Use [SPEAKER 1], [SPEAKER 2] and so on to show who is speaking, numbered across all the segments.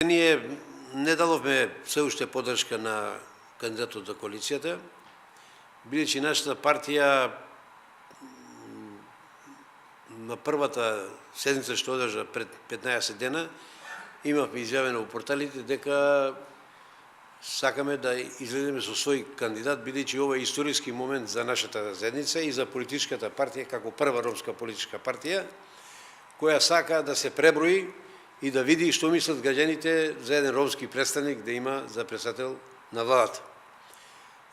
[SPEAKER 1] Ние не дадовме се уште поддршка на кандидатот за коалицијата, бидејќи нашата партија на првата седница што одржа пред 15 дена имавме изјавено во порталите дека сакаме да излеземе со свој кандидат, бидејќи ова е историски момент за нашата заедница и за политичката партија како прва ромска политичка партија, која сака да се преброи и да види што мислат граѓаните за еден ромски представник да има за председател на владата.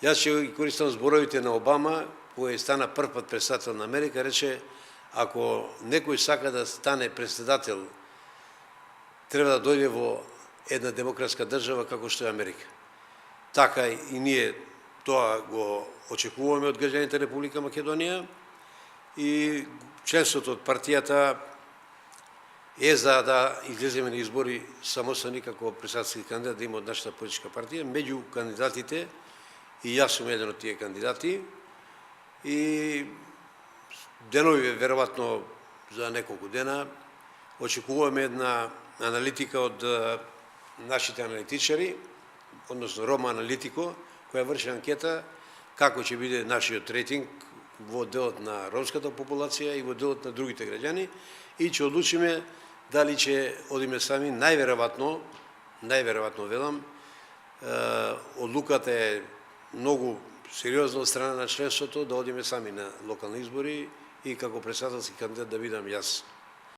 [SPEAKER 1] Јас ќе користам зборовите на Обама, кој стана прв пат председател на Америка, рече: ако некој сака да стане председател, треба да дојде во една демократска држава како што е Америка. Така и ние тоа го очекуваме од граѓаните Република Македонија и членството од партијата е за да излеземе на избори самостојни како председателски кандидат да има од нашата политичка партија. Меѓу кандидатите и јас сум еден од тие кандидати и денови веројатно за неколку дена очекуваме една аналитика од нашите аналитичари, односно Рома Аналитико, која врши анкета како ќе биде нашиот рейтинг во делот на ромската популација и во делот на другите граѓани и ќе одлучиме дали ќе одиме сами. Најверојатно велам, одлуката е многу сериозна од страна на членството да одиме сами на локални избори и како председателски кандидат да бидам јас.